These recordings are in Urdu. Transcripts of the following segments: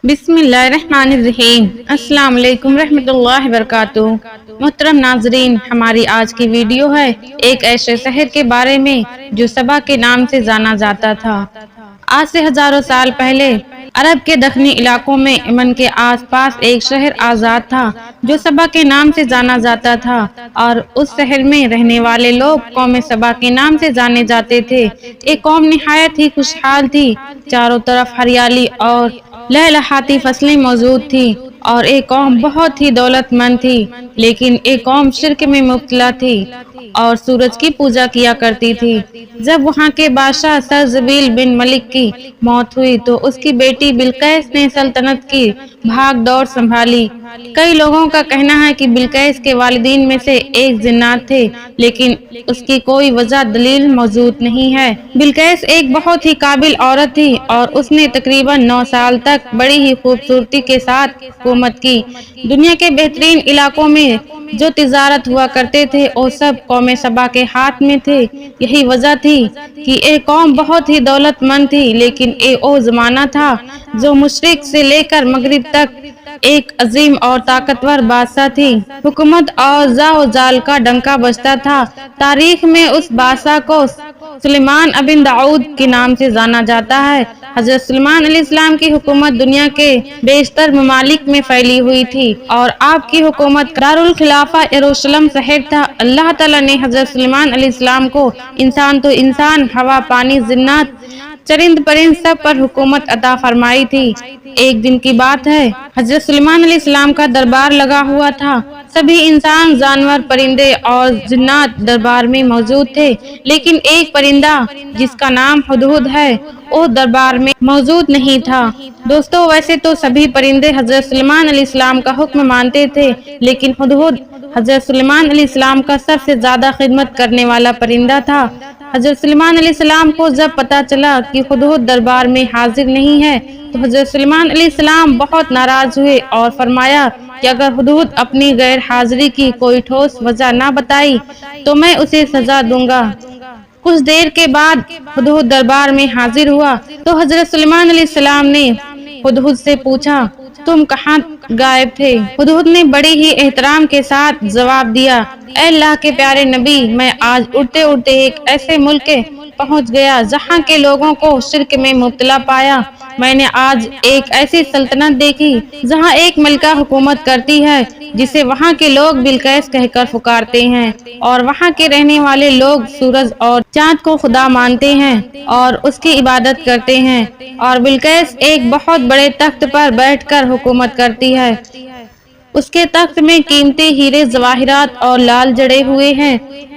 بسم اللہ الرحمن الرحیم۔ السلام علیکم ورحمۃ اللہ وبرکاتہ۔ محترم ناظرین، ہماری آج کی ویڈیو ہے ایک ایسے شہر کے بارے میں جو سبا کے نام سے جانا جاتا تھا۔ آج سے ہزاروں سال پہلے عرب کے دکنی علاقوں میں یمن کے آس پاس ایک شہر آزاد تھا جو سبا کے نام سے جانا جاتا تھا، اور اس شہر میں رہنے والے لوگ قوم سبا کے نام سے جانے جاتے تھے۔ ایک قوم نہایت ہی خوشحال تھی، چاروں طرف ہریالی اور لہلہاتی فصلیں موجود تھیں، اور ایک قوم بہت ہی دولت مند تھی، لیکن ایک قوم شرک میں مبتلا تھی اور سورج کی پوجا کیا کرتی تھی۔ جب وہاں کے بادشاہ شرحبیل بن ملک کی موت ہوئی تو اس کی بیٹی بلقیس نے سلطنت کی بھاگ دوڑ سنبھالی۔ کئی لوگوں کا کہنا ہے کہ بلقیس کے والدین میں سے ایک جنات تھے، لیکن اس کی کوئی وجہ دلیل موجود نہیں ہے۔ بلقیس ایک بہت ہی قابل عورت تھی اور اس نے تقریباً 9 سال تک بڑی ہی خوبصورتی کے ساتھ حکومت کی۔ دنیا کے بہترین علاقوں میں جو تجارت ہوا کرتے تھے وہ سب قوم سبا کے ہاتھ میں تھے۔ یہی وجہ تھی کہ ایک قوم بہت ہی دولت مند تھی، لیکن ایک وہ زمانہ تھا جو مشرق سے لے کر مغرب تک ایک عظیم اور طاقتور بادشاہ تھی۔ حکومت اور جاہ و جلال کا ڈنکا بجتا تھا۔ تاریخ میں اس بادشاہ کو سلیمان بن داؤد کے نام سے جانا جاتا ہے۔ حضرت سلیمان علیہ السلام کی حکومت دنیا کے بیشتر ممالک میں پھیلی ہوئی تھی، اور آپ کی حکومت کا دارالخلافہ یروشلم شہر تھا۔ اللہ تعالیٰ نے حضرت سلیمان علیہ السلام کو انسان تو انسان، ہوا، پانی، جنات، چرند پرند سب پر حکومت عطا فرمائی تھی۔ ایک دن کی بات ہے، حضرت سلیمان علیہ السلام کا دربار لگا ہوا تھا۔ سبھی انسان، جانور، پرندے اور جنات دربار میں موجود تھے، لیکن ایک پرندہ جس کا نام ہدہد ہے وہ دربار میں موجود نہیں تھا۔ دوستو، ویسے تو سبھی پرندے حضرت سلیمان علیہ السلام کا حکم مانتے تھے، لیکن ہدہد حضرت سلیمان علیہ السلام کا سب سے زیادہ خدمت کرنے والا پرندہ تھا۔ حضرت سلیمان علیہ السلام کو جب پتہ چلا کہ ہدہد دربار میں حاضر نہیں ہے تو حضرت سلیمان علیہ السلام بہت ناراض ہوئے اور فرمایا کہ اگر ہدہد اپنی غیر حاضری کی کوئی ٹھوس وجہ نہ بتائی تو میں اسے سزا دوں گا۔ کچھ دیر کے بعد ہدہد دربار میں حاضر ہوا تو حضرت سلیمان علیہ السلام نے ہدہد سے پوچھا، تم کہاں غائب تھے؟ ہدہد نے بڑی ہی احترام کے ساتھ جواب دیا، اے اللہ کے پیارے نبی، میں آج اڑتے اڑتے ایک ایسے ملک پہنچ گیا جہاں کے لوگوں کو شرک میں مبتلا پایا۔ میں نے آج ایک ایسی سلطنت دیکھی جہاں ایک ملکہ حکومت کرتی ہے جسے وہاں کے لوگ بلقیس کہہ کر پکارتے ہیں، اور وہاں کے رہنے والے لوگ سورج اور چاند کو خدا مانتے ہیں اور اس کی عبادت کرتے ہیں، اور بلقیس ایک بہت بڑے تخت پر بیٹھ کر حکومت کرتی ہے۔ اس کے تخت میں قیمتی ہیرے جواہرات اور لال جڑے ہوئے ہیں،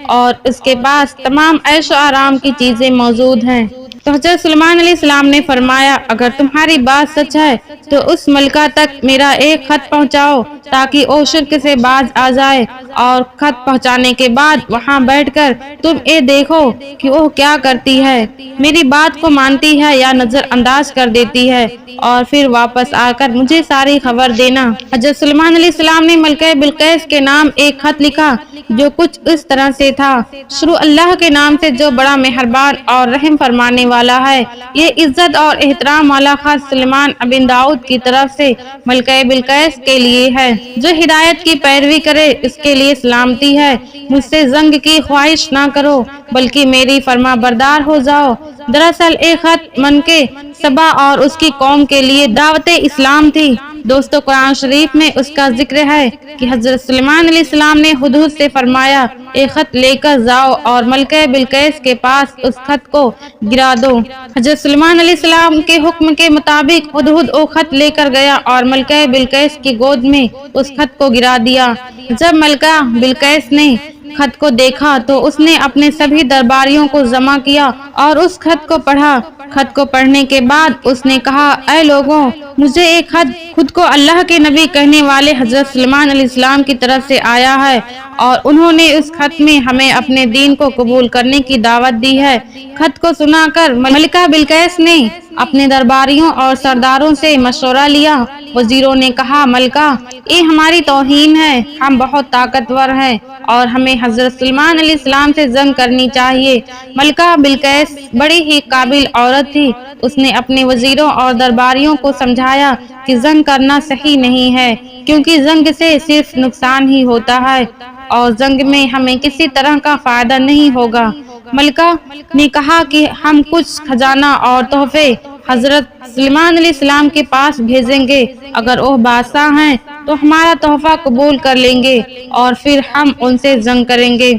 اور اس کے پاس تمام عیش و آرام کی چیزیں موجود ہیں۔ تو حضرت سلیمان علیہ السلام نے فرمایا، اگر تمہاری بات سچ ہے تو اس ملکہ تک میرا ایک خط پہنچاؤ تاکہ وہ شرک سے باز آ جائے، اور خط پہنچانے کے بعد وہاں بیٹھ کر تم یہ دیکھو کہ وہ کیا کرتی ہے، میری بات کو مانتی ہے یا نظر انداز کر دیتی ہے، اور پھر واپس آ کر مجھے ساری خبر دینا۔ حضرت سلیمان علیہ السلام نے ملکہ بلقیس کے نام ایک خط لکھا جو کچھ اس طرح سے تھا، شروع اللہ کے نام سے جو بڑا مہربان اور رحم فرمانے والا ہے۔ یہ عزت اور احترام والا خط سلیمان بن داؤد کی طرف سے ملکہ بلقیس کے لیے ہے۔ جو ہدایت کی پیروی کرے اس کے لیے سلامتی ہے۔ مجھ سے جنگ کی خواہش نہ کرو بلکہ میری فرما بردار ہو جاؤ۔ دراصل ایک خط ملکہ سبا اور اس کی قوم کے لیے دعوت اسلام تھی۔ دوستو، قرآن شریف میں اس کا ذکر ہے کہ حضرت سلیمان علیہ السلام نے ہدہد سے فرمایا، ایک خط لے کر جاؤ اور ملکہ بلقیس کے پاس اس خط کو گرا دو۔ حضرت سلیمان علیہ السلام کے حکم کے مطابق ہدہد وہ خط لے کر گیا اور ملکہ بلقیس کی گود میں اس خط کو گرا دیا۔ جب ملکہ بلقیس نے خط کو دیکھا تو اس نے اپنے سبھی درباریوں کو جمع کیا اور اس خط کو پڑھا۔ خط کو پڑھنے کے بعد اس نے کہا، اے لوگوں، مجھے ایک خط خود کو اللہ کے نبی کہنے والے حضرت سلیمان علیہ السلام کی طرف سے آیا ہے، اور انہوں نے اس خط میں ہمیں اپنے دین کو قبول کرنے کی دعوت دی ہے۔ خط کو سنا کر ملکہ بلقیس نے اپنے درباریوں اور سرداروں سے مشورہ لیا۔ وزیروں نے کہا، ملکہ، یہ ہماری توہین ہے، ہم بہت طاقتور ہیں اور ہمیں حضرت سلیمان علیہ السلام سے جنگ کرنی چاہیے۔ ملکہ بلقیس بڑی ہی قابل عورت تھی۔ اس نے اپنے وزیروں اور درباریوں کو سمجھایا کہ جنگ کرنا صحیح نہیں ہے، کیونکہ جنگ سے صرف نقصان ہی ہوتا ہے اور جنگ میں ہمیں کسی طرح کا فائدہ نہیں ہوگا۔ ملکہ نے کہا کہ ہم کچھ خزانہ اور تحفے حضرت سلیمان علیہ السلام کے پاس بھیجیں گے۔ اگر وہ بادشاہ ہیں تو ہمارا تحفہ قبول کر لیں گے اور پھر ہم ان سے جنگ کریں گے،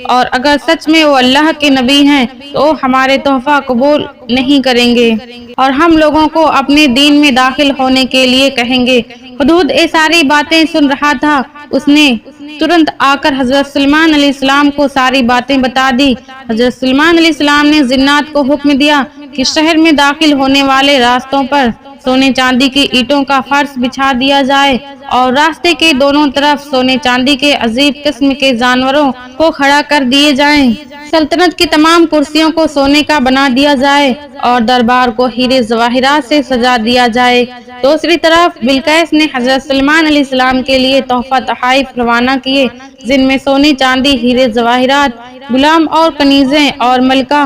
اور اگر سچ میں وہ اللہ کے نبی ہیں تو وہ ہمارے تحفہ قبول نہیں کریں گے اور ہم لوگوں کو اپنے دین میں داخل ہونے کے لیے کہیں گے۔ ہدہد یہ ساری باتیں سن رہا تھا۔ اس نے ترنت آ کر حضرت سلیمان علیہ السلام کو ساری باتیں بتا دی۔ حضرت سلیمان علیہ السلام نے جنات کو حکم دیا کہ شہر میں داخل ہونے والے راستوں پر سونے چاندی کی اینٹوں کا فرش بچھا دیا جائے اور راستے کے دونوں طرف سونے چاندی کے عجیب قسم کے جانوروں کو کھڑا کر دیے جائیں۔ سلطنت کی تمام کرسیوں کو سونے کا بنا دیا جائے اور دربار کو ہیرے جواہرات سے سجا دیا جائے۔ دوسری طرف بلقیس نے حضرت سلیمان علیہ السلام کے لیے تحفہ تحائف روانہ کیے، جن میں سونے چاندی، ہیرے جواہرات، غلام اور کنیزیں، اور ملکہ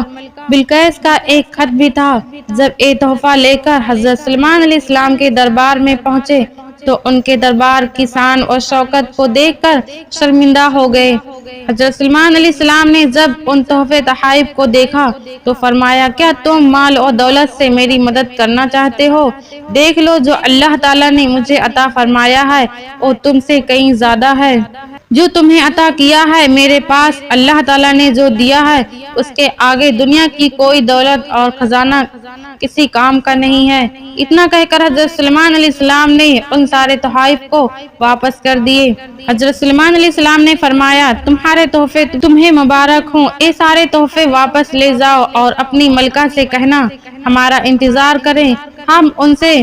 بلقیس کا ایک خط بھی تھا۔ جب یہ تحفہ لے کر حضرت سلیمان علیہ السلام کے دربار میں پہنچے تو ان کے دربار کی شان اور شوکت کو دیکھ کر شرمندہ ہو گئے۔ حضرت سلیمان علیہ السلام نے جب ان تحفے تحائف کو دیکھا تو فرمایا، کیا تم مال اور دولت سے میری مدد کرنا چاہتے ہو؟ دیکھ لو، جو اللہ تعالیٰ نے مجھے عطا فرمایا ہے وہ تم سے کہیں زیادہ ہے۔ جو تمہیں عطا کیا ہے میرے پاس اللہ تعالیٰ نے جو دیا ہے اس کے آگے دنیا کی کوئی دولت اور خزانہ کسی کام کا نہیں ہے۔ اتنا کہہ کر حضرت سلیمان علیہ السلام نے ان سارے تحائف کو واپس کر دیے۔ حضرت سلیمان علیہ السلام نے فرمایا، تمہارے تحفے تمہیں مبارک ہوں، یہ سارے تحفے واپس لے جاؤ اور اپنی ملکہ سے کہنا ہمارا انتظار کریں، ہم ان سے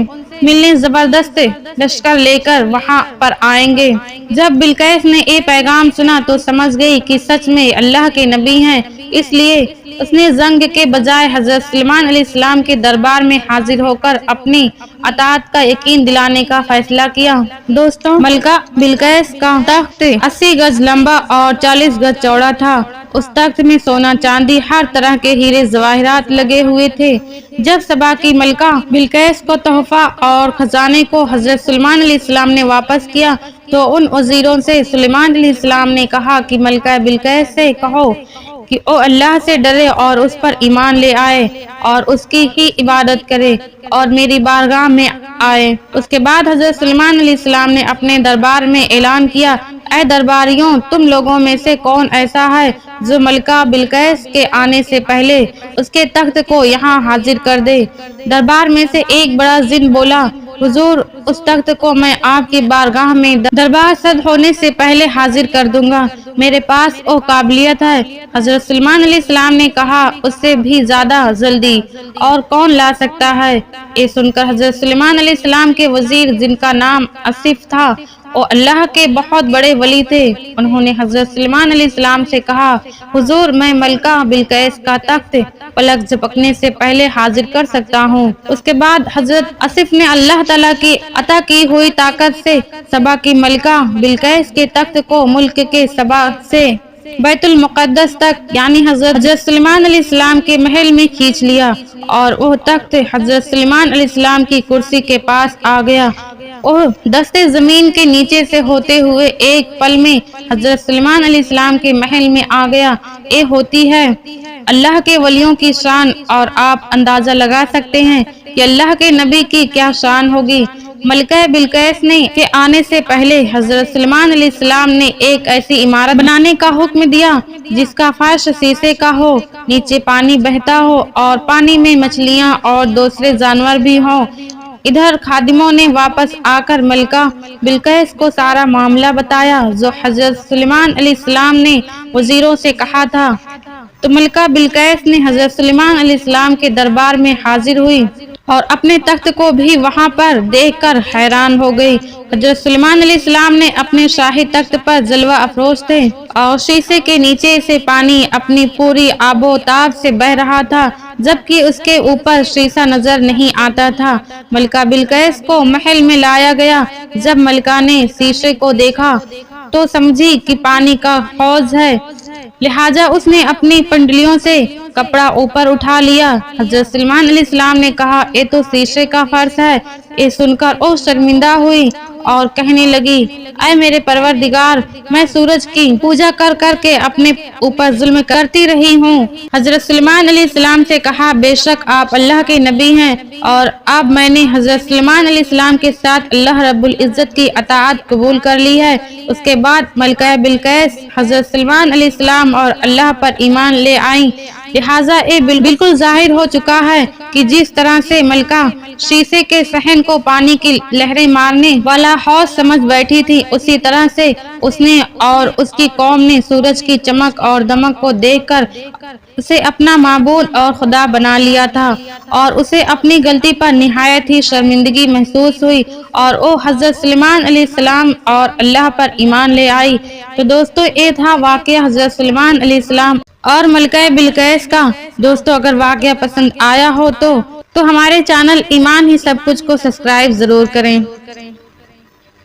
ملنے زبردست لشکر لے کر وہاں پر آئیں گے۔ جب بلقیس نے یہ پیغام سنا تو سمجھ گئی کہ سچ میں اللہ کے نبی ہیں، اس لیے اس نے جنگ کے بجائے حضرت سلیمان علیہ السلام کے دربار میں حاضر ہو کر اپنی اطاعت کا یقین دلانے کا فیصلہ کیا۔ دوستوں، ملکہ بلقیس کا تخت 80 گز لمبا اور 40 گز چوڑا تھا۔ اس تخت میں سونا چاندی، ہر طرح کے ہیرے جواہرات لگے ہوئے تھے۔ جب سبا کی ملکہ بلقیس کو تحفہ اور خزانے کو حضرت سلیمان علیہ السلام نے واپس کیا تو ان وزیروں سے سلیمان علیہ السلام نے کہا کہ ملکہ بلقیس سے کہو کہ وہ اللہ سے ڈرے اور اس پر ایمان لے آئے اور اس کی ہی عبادت کرے اور میری بارگاہ میں آئے۔ اس کے بعد حضرت سلیمان علیہ السلام نے اپنے دربار میں اعلان کیا، اے درباریوں، تم لوگوں میں سے کون ایسا ہے جو ملکہ بلقیس کے آنے سے پہلے اس کے تخت کو یہاں حاضر کر دے؟ دربار میں سے ایک بڑا جن بولا، حضور، اس تخت کو میں آپ کی بارگاہ میں دربار صد ہونے سے پہلے حاضر کر دوں گا، میرے پاس وہ قابلیت ہے۔ حضرت سلیمان علیہ السلام نے کہا، اس سے بھی زیادہ جلدی اور کون لا سکتا ہے؟ یہ سن کر حضرت سلیمان علیہ السلام کے وزیر، جن کا نام آصف تھا، وہ اللہ کے بہت بڑے ولی تھے، انہوں نے حضرت سلیمان علیہ السلام سے کہا، حضور، میں ملکہ بلقیس کا تخت پلک جھپکنے سے پہلے حاضر کر سکتا ہوں۔ اس کے بعد حضرت آصف نے اللہ تعالیٰ کی عطا کی ہوئی طاقت سے سبا کی ملکہ بلقیس کے تخت کو ملک کے سبا سے بیت المقدس تک، یعنی حضرت سلیمان علیہ السلام کے محل میں کھینچ لیا اور وہ تخت حضرت سلیمان علیہ السلام کی کرسی کے پاس آ گیا۔ وہ دستے زمین کے نیچے سے ہوتے ہوئے ایک پل میں حضرت سلیمان علیہ السلام کے محل میں آ گیا۔ یہ ہوتی ہے اللہ کے ولیوں کی شان، اور آپ اندازہ لگا سکتے ہیں کہ اللہ کے نبی کی کیا شان ہوگی۔ ملکہ بلقیس نے کے آنے سے پہلے حضرت سلیمان علیہ السلام نے ایک ایسی عمارت بنانے کا حکم دیا جس کا فرش شیشے کا ہو، نیچے پانی بہتا ہو اور پانی میں مچھلیاں اور دوسرے جانور بھی ہوں۔ ادھر خادموں نے واپس آ کر ملکہ بلقیس کو سارا معاملہ بتایا جو حضرت سلیمان علیہ السلام نے وزیروں سے کہا تھا۔ تو ملکہ بلقیس نے حضرت سلیمان علیہ السلام کے دربار میں حاضر ہوئی اور اپنے تخت کو بھی وہاں پر دیکھ کر حیران ہو گئی۔ حضرت سلیمان علیہ السلام نے اپنے شاہی تخت پر جلوہ افروز تھے اور شیشے کے نیچے سے پانی اپنی پوری آب و تاب سے بہہ رہا تھا، جبکہ اس کے اوپر شیشہ نظر نہیں آتا تھا۔ ملکہ بلقیس کو محل میں لایا گیا۔ جب ملکہ نے شیشے کو دیکھا تو سمجھی کہ پانی کا حوض ہے، لہٰذا اس نے اپنی پنڈلیوں سے کپڑا اوپر اٹھا لیا۔ حضرت سلیمان علیہ السلام نے کہا یہ تو شیشے کا فرش ہے۔ یہ سن کر وہ شرمندہ ہوئی اور کہنے لگی اے میرے پروردگار، میں سورج کی پوجا کر کر کے اپنے اوپر ظلم کرتی رہی ہوں۔ حضرت سلیمان علیہ السلام سے کہا بے شک آپ اللہ کے نبی ہیں، اور اب میں نے حضرت سلیمان علیہ السلام کے ساتھ اللہ رب العزت کی اطاعت قبول کر لی ہے۔ اس کے بعد ملکہ بلقیس حضرت سلیمان علیہ السلام اور اللہ پر ایمان لے آئیں، لہٰذا یہ بالکل ظاہر ہو چکا ہے کہ جس طرح سے ملکہ شیشے کے صحن کو پانی کی لہریں مارنے والا حوض سمجھ بیٹھی تھی، اسی طرح سے اس نے اور اس کی قوم نے سورج کی چمک اور دمک کو دیکھ کر اسے اپنا معبود اور خدا بنا لیا تھا، اور اسے اپنی غلطی پر نہایت ہی شرمندگی محسوس ہوئی، اور وہ حضرت سلیمان علیہ السلام اور اللہ پر ایمان لے آئی۔ تو دوستو یہ تھا واقعہ حضرت سلیمان علیہ السلام اور ملکہ بلقیس کا۔ دوستو اگر واقعہ پسند آیا ہو تو ہمارے چینل ایمان ہی سب کچھ کو سبسکرائب ضرور کریں۔